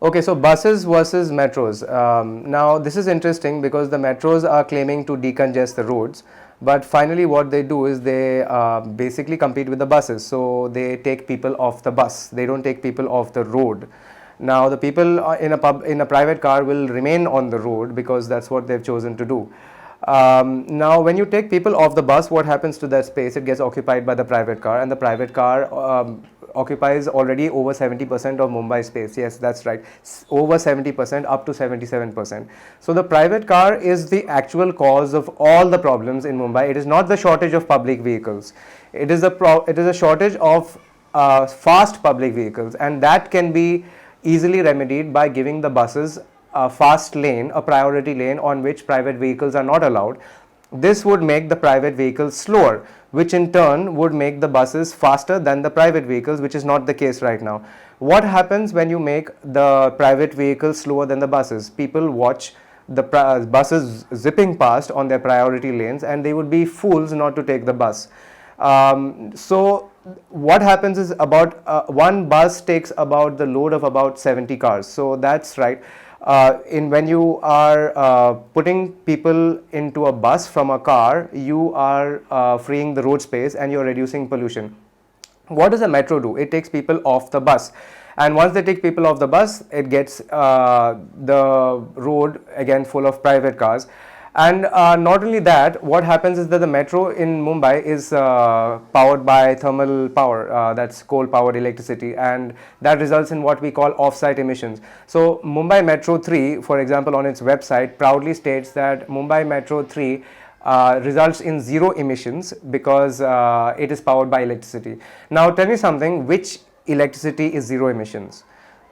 Okay, so buses versus metros. Now, this is interesting because the metros are claiming to decongest the roads, but finally, what they do is they basically compete with the buses. So they take people off the bus. They don't take people off the road. Now, the people in a private car will remain on the road because that's what they've chosen to do. Now, when you take people off the bus, what happens to that space? It gets occupied by the private car, and the private car occupies already over 70% of Mumbai space. Yes, that's right. Over 70%, up to 77%. So the private car is the actual cause of all the problems in Mumbai. It is not the shortage of public vehicles. It is a shortage of fast public vehicles, and that can be easily remedied by giving the buses a fast lane, a priority lane on which private vehicles are not allowed. This would make the private vehicles slower, which in turn would make the buses faster than the private vehicles, which is not the case right now. What happens when you make the private vehicles slower than the buses? People watch the buses zipping past on their priority lanes, and they would be fools not to take the bus. So what happens is about one bus takes about the load of about 70 cars. So that's right. When you are putting people into a bus from a car, you are freeing the road space and you're reducing pollution. What does a metro do? It takes people off the bus, and once they take people off the bus, it gets the road again full of private cars. And not only that, what happens is that the metro in Mumbai is powered by thermal power, that's coal powered electricity, and that results in what we call off-site emissions. So Mumbai Metro 3, for example, on its website proudly states that Mumbai Metro 3 results in zero emissions because it is powered by electricity. Now tell me something, which electricity is zero emissions?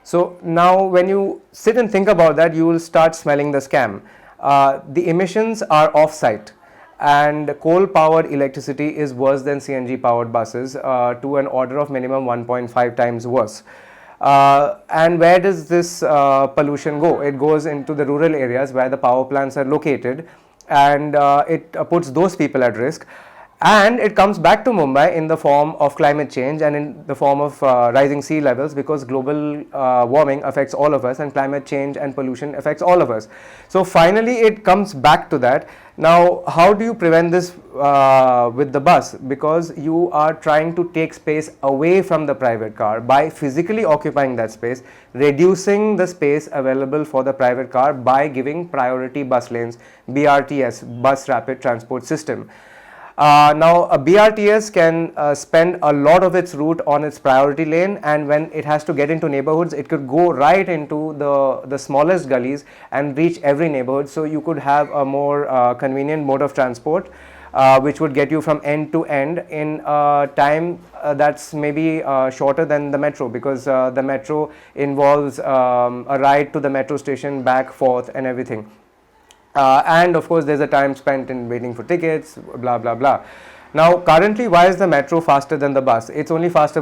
So now when you sit and think about that, you will start smelling the scam. The emissions are off-site, and coal-powered electricity is worse than CNG-powered buses to an order of minimum 1.5 times worse. And where does this pollution go? It goes into the rural areas where the power plants are located, and it puts those people at risk. And it comes back to Mumbai in the form of climate change and in the form of rising sea levels, because global warming affects all of us and climate change and pollution affects all of us. So finally it comes back to that. Now how do you prevent this with the bus? Because you are trying to take space away from the private car by physically occupying that space, reducing the space available for the private car by giving priority bus lanes, BRTS, Bus Rapid Transport System. Now a BRTS can spend a lot of its route on its priority lane, and when it has to get into neighborhoods, it could go right into the smallest gullies and reach every neighborhood. So you could have a more convenient mode of transport which would get you from end to end in a time that's maybe shorter than the metro, because the metro involves a ride to the metro station, back, forth and everything. And of course there's a time spent in waiting for tickets, blah blah blah. Now currently, why is the metro faster than the bus? It's only faster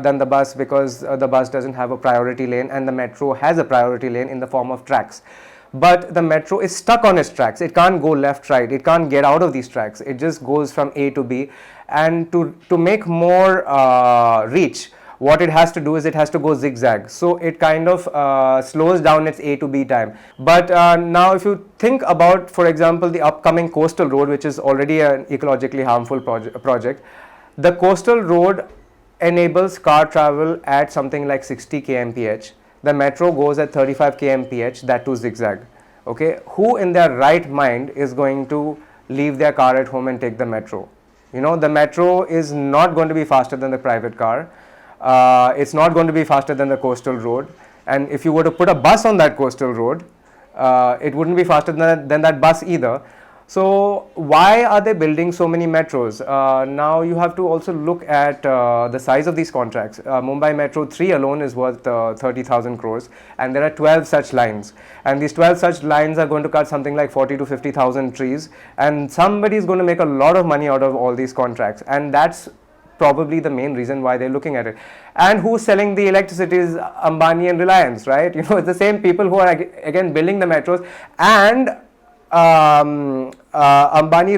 than the bus because the bus doesn't have a priority lane and the metro has a priority lane in the form of tracks. But the metro is stuck on its tracks. It can't go left, right. It can't get out of these tracks. It just goes from A to B, and to make more reach, what it has to do is it has to go zigzag. So it kind of slows down its A to B time. But now if you think about, for example, the upcoming coastal road, which is already an ecologically harmful project, the coastal road enables car travel at something like 60 kmph. The metro goes at 35 kmph, that too zigzag. Okay, who in their right mind is going to leave their car at home and take the metro? You know, the metro is not going to be faster than the private car. It's not going to be faster than the coastal road, and if you were to put a bus on that coastal road, it wouldn't be faster than that bus either. So why are they building so many metros? Now you have to also look at the size of these contracts. Mumbai Metro 3 alone is worth 30,000 crores, and there are 12 such lines, and these 12 such lines are going to cut something like 40 to 50,000 trees, and somebody is going to make a lot of money out of all these contracts, and that's probably the main reason why they're looking at it. And who's selling the electricity is Ambani and Reliance, right? You know, it's the same people who are again building the metros, and Ambani,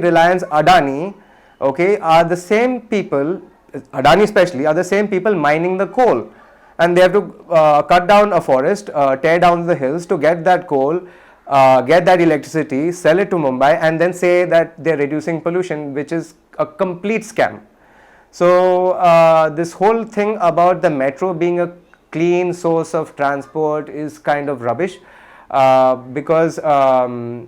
Reliance, Adani, okay, are the same people, Adani especially, are the same people mining the coal. and they have to cut down a forest, tear down the hills to get that coal, get that electricity, sell it to Mumbai, and then say that they're reducing pollution, which is a complete scam. So this whole thing about the metro being a clean source of transport is kind of rubbish, because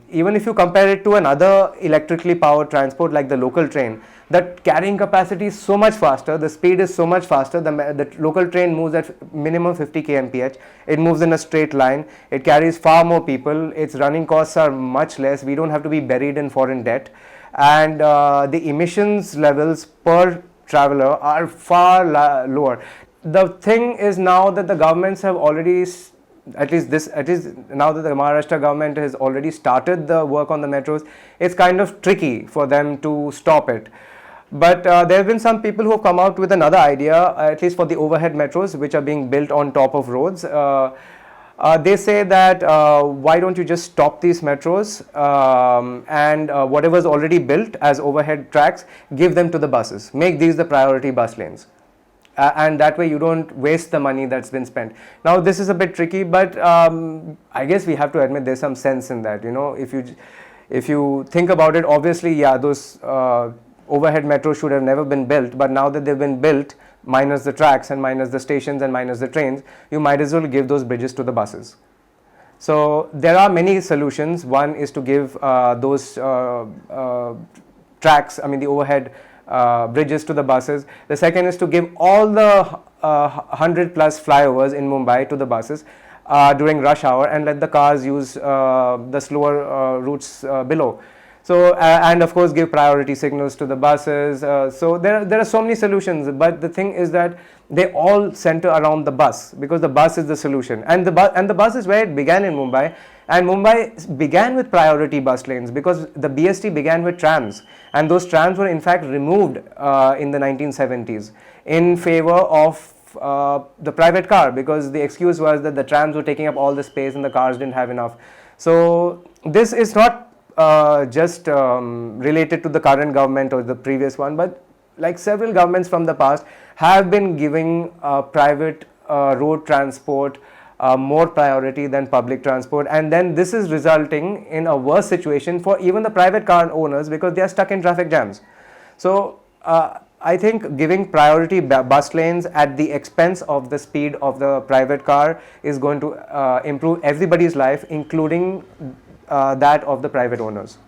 even if you compare it to another electrically powered transport like the local train, the carrying capacity is so much faster, the speed is so much faster. The local train moves at minimum 50 kmph, it moves in a straight line, it carries far more people, its running costs are much less, we don't have to be buried in foreign debt, and the emissions levels per traveler are far lower. The thing is now that the governments have already, at least now that the Maharashtra government has already started the work on the metros, it's kind of tricky for them to stop it. But there have been some people who have come out with another idea, at least for the overhead metros which are being built on top of roads. They say that why don't you just stop these metros, and whatever is already built as overhead tracks, give them to the buses, make these the priority bus lanes. And that way you don't waste the money that's been spent. Now this is a bit tricky, but I guess we have to admit there's some sense in that. You know, if you think about it, obviously, yeah, those overhead metros should have never been built, but now that they've been built, minus the tracks and minus the stations and minus the trains, you might as well give those bridges to the buses. So there are many solutions. One is to give those tracks, I mean the overhead bridges to the buses. The second is to give all the 100 plus flyovers in Mumbai to the buses during rush hour, and let the cars use the slower routes below. So and of course give priority signals to the buses. So there are so many solutions, but the thing is that they all center around the bus, because the bus is the solution, and the bus is where it began in Mumbai. And Mumbai began with priority bus lanes because the BST began with trams, and those trams were in fact removed in the 1970s in favor of the private car, because the excuse was that the trams were taking up all the space and the cars didn't have enough. So this is not just related to the current government or the previous one, but like several governments from the past have been giving private road transport more priority than public transport, and then this is resulting in a worse situation for even the private car owners, because they are stuck in traffic jams. So I think giving priority bus lanes at the expense of the speed of the private car is going to improve everybody's life, including that of the private owners.